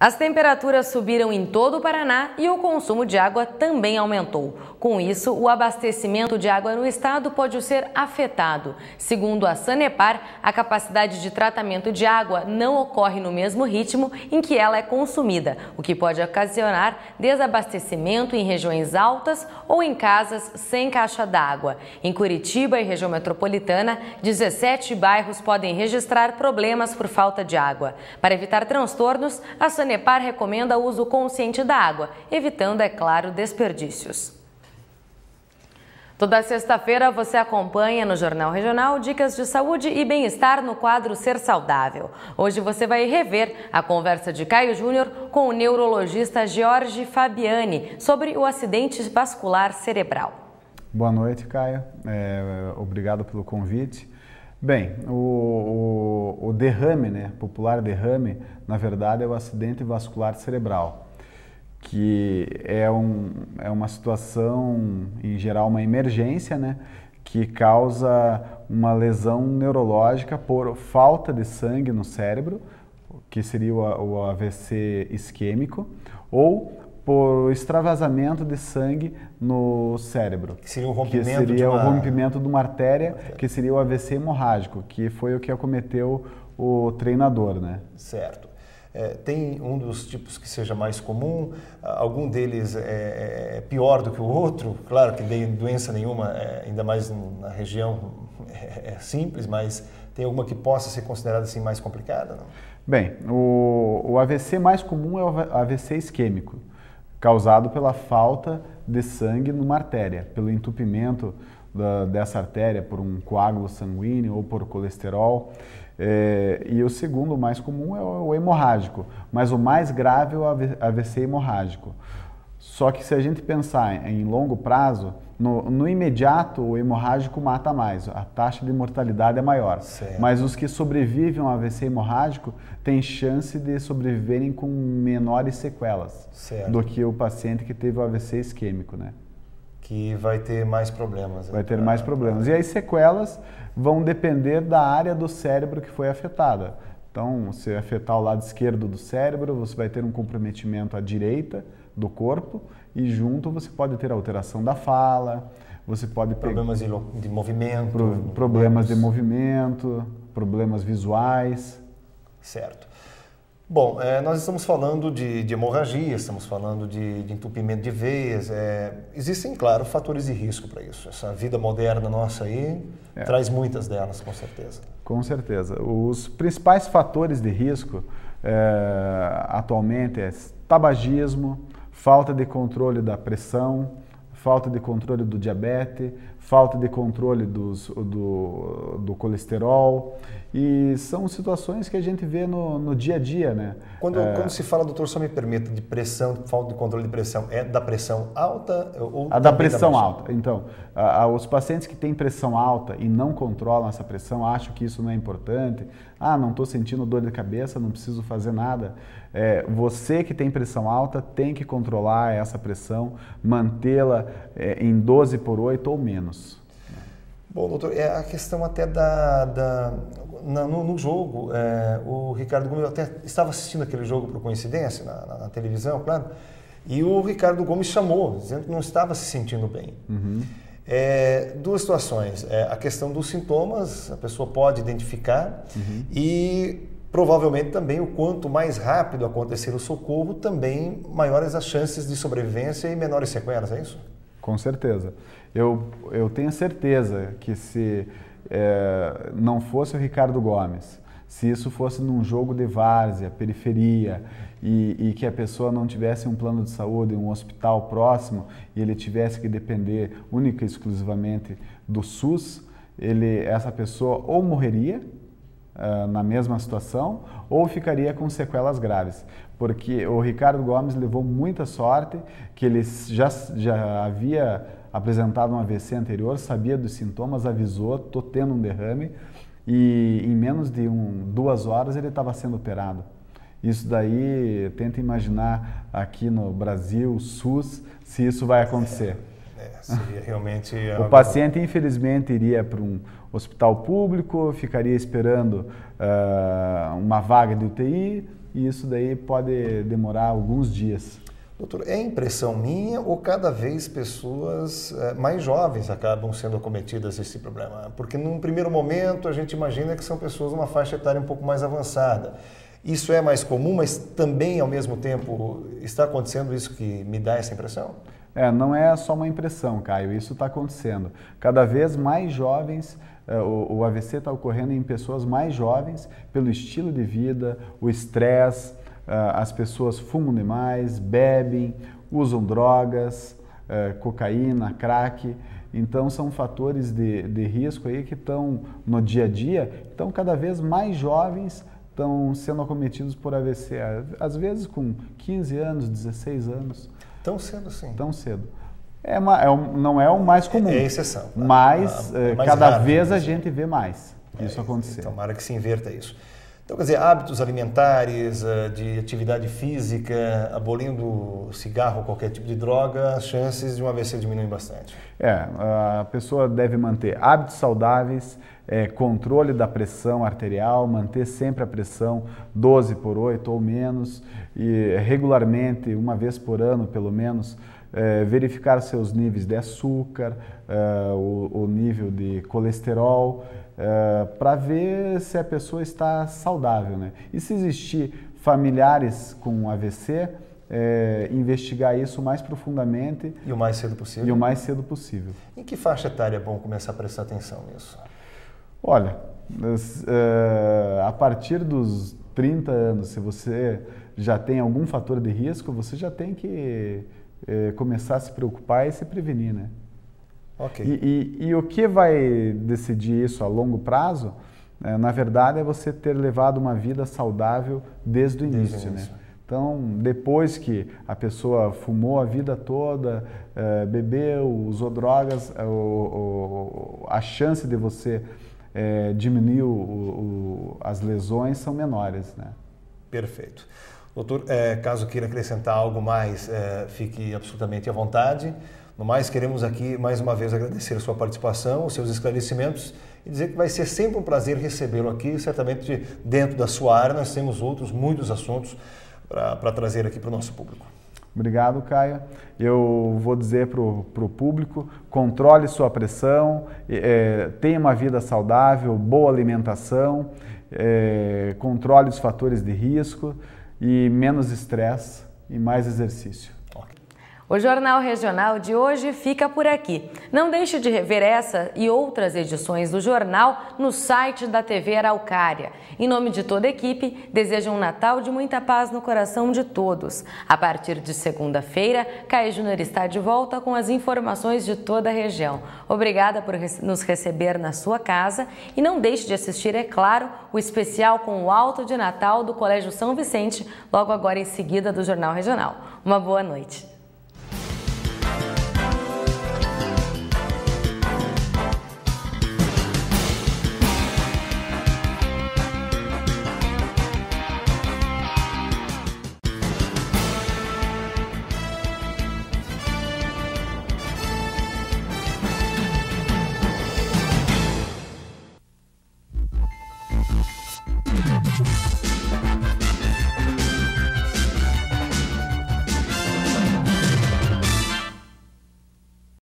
As temperaturas subiram em todo o Paraná e o consumo de água também aumentou. Com isso, o abastecimento de água no estado pode ser afetado. Segundo a Sanepar, a capacidade de tratamento de água não ocorre no mesmo ritmo em que ela é consumida, o que pode ocasionar desabastecimento em regiões altas ou em casas sem caixa d'água. Em Curitiba e região metropolitana, 17 bairros podem registrar problemas por falta de água. Para evitar transtornos, a Sanepar recomenda o uso consciente da água, evitando, é claro, desperdícios. Toda sexta-feira você acompanha no Jornal Regional dicas de saúde e bem-estar no quadro Ser Saudável. Hoje você vai rever a conversa de Caio Júnior com o neurologista Jorge Fabiani sobre o acidente vascular cerebral. Boa noite, Caio. Obrigado pelo convite. Bem, o derrame, popular derrame, na verdade é o acidente vascular cerebral, que é uma situação, em geral, uma emergência, que causa uma lesão neurológica por falta de sangue no cérebro, que seria o AVC isquêmico, ou por extravasamento de sangue no cérebro, que seria o rompimento de uma artéria, que seria o AVC hemorrágico, que foi o que acometeu o treinador, Certo. Tem um dos tipos que seja mais comum, algum deles é pior do que o outro, claro que doença nenhuma, ainda mais na região, é simples, mas tem alguma que possa ser considerada assim mais complicada? Não? Bem, o AVC mais comum é o AVC isquêmico, causado pela falta de sangue numa artéria, pelo entupimento dessa artéria por um coágulo sanguíneo ou por colesterol. E o segundo mais comum é o hemorrágico, mas o mais grave é o AVC hemorrágico. Só que se a gente pensar em longo prazo, no imediato o hemorrágico mata mais, a taxa de mortalidade é maior. Certo. Mas os que sobrevivem ao AVC hemorrágico têm chance de sobreviverem com menores sequelas. Certo. Do que o paciente que teve o AVC isquêmico, Que vai ter mais problemas. Vai ter mais problemas. E as sequelas vão depender da área do cérebro que foi afetada. Então, se afetar o lado esquerdo do cérebro, você vai ter um comprometimento à direita do corpo e junto você pode ter alteração da fala, você pode ter problemas de movimento, problemas de movimento, problemas visuais. Certo. Bom, nós estamos falando de hemorragia, estamos falando de entupimento de veias. Existem, claro, fatores de risco para isso. Essa vida moderna nossa aí traz muitas delas, com certeza. Com certeza. Os principais fatores de risco atualmente é tabagismo, falta de controle da pressão, falta de controle do diabetes, falta de controle do colesterol, e são situações que a gente vê no dia a dia, Quando se fala, doutor, só me permita, de pressão, falta de controle de pressão, é da pressão alta ou a da pressão alta. Então, os pacientes que têm pressão alta e não controlam essa pressão, acham que isso não é importante, não estou sentindo dor de cabeça, não preciso fazer nada. Você que tem pressão alta tem que controlar essa pressão, mantê-la em 12/8 ou menos. Bom, doutor, a questão até no jogo, o Ricardo Gomes, eu até estava assistindo aquele jogo por coincidência na televisão, claro, e o Ricardo Gomes chamou, dizendo que não estava se sentindo bem. Uhum. Duas situações, a questão dos sintomas, a pessoa pode identificar, e provavelmente também o quanto mais rápido acontecer o socorro, também maiores as chances de sobrevivência e menores sequelas, é isso? Com certeza. Eu tenho certeza que se não fosse o Ricardo Gomes, se isso fosse num jogo de várzea, periferia, e que a pessoa não tivesse um plano de saúde, um hospital próximo, e ele tivesse que depender única e exclusivamente do SUS, essa pessoa ou morreria na mesma situação, ou ficaria com sequelas graves. Porque o Ricardo Gomes levou muita sorte, que ele já havia apresentado um AVC anterior, sabia dos sintomas, avisou, estou tendo um derrame, e em menos de 2 horas ele estava sendo operado. Isso daí, tenta imaginar aqui no Brasil, SUS, se isso vai acontecer. Seria realmente o paciente, infelizmente, iria para hospital público, ficaria esperando uma vaga de UTI, e isso daí pode demorar alguns dias. Doutor, é impressão minha ou cada vez pessoas mais jovens acabam sendo acometidas desse problema? Porque num primeiro momento a gente imagina que são pessoas numa faixa etária um pouco mais avançada. Isso é mais comum, mas também ao mesmo tempo está acontecendo isso que me dá essa impressão? Não é só uma impressão, Caio, isso está acontecendo. Cada vez mais jovens, o AVC está ocorrendo em pessoas mais jovens pelo estilo de vida, o estresse, as pessoas fumam demais, bebem, usam drogas, cocaína, crack. Então são fatores de risco aí que estão no dia a dia. Então cada vez mais jovens estão sendo acometidos por AVC, às vezes com 15 anos, 16 anos. Tão cedo sim? Tão cedo. Não é o mais comum. É exceção. Mas mais cada raro, vez a gente vê mais isso acontecer. Tomara que se inverta isso. Então, quer dizer, hábitos alimentares, de atividade física, abolindo cigarro ou qualquer tipo de droga, as chances de um AVC diminuem bastante. A pessoa deve manter hábitos saudáveis, controle da pressão arterial, manter sempre a pressão 12/8 ou menos, e regularmente, uma vez por ano pelo menos, verificar seus níveis de açúcar, o nível de colesterol, para ver se a pessoa está saudável, né? E se existir familiares com AVC, investigar isso mais profundamente. E o mais cedo possível? E o mais cedo possível. Em que faixa etária é bom começar a prestar atenção nisso? Olha, a partir dos 30 anos, se você já tem algum fator de risco, você já tem que começar a se preocupar e se prevenir, né? Okay. E o que vai decidir isso a longo prazo, na verdade, é você ter levado uma vida saudável desde o início, né? Então, depois que a pessoa fumou a vida toda, bebeu, usou drogas, a chance de você diminuir as lesões são menores, né? Perfeito. Doutor, caso queira acrescentar algo mais, fique absolutamente à vontade. No mais, queremos aqui, mais uma vez, agradecer a sua participação, os seus esclarecimentos e dizer que vai ser sempre um prazer recebê-lo aqui. Certamente, dentro da sua área, nós temos muitos assuntos para trazer aqui para o nosso público. Obrigado, Caio. Eu vou dizer para o público, controle sua pressão, tenha uma vida saudável, boa alimentação, controle os fatores de risco e menos estresse e mais exercício. O Jornal Regional de hoje fica por aqui. Não deixe de rever essa e outras edições do jornal no site da TV Araucária. Em nome de toda a equipe, desejo um Natal de muita paz no coração de todos. A partir de segunda-feira, Caio Júnior está de volta com as informações de toda a região. Obrigada por nos receber na sua casa e não deixe de assistir, é claro, o especial com o Alto de Natal do Colégio São Vicente, logo agora em seguida do Jornal Regional. Uma boa noite.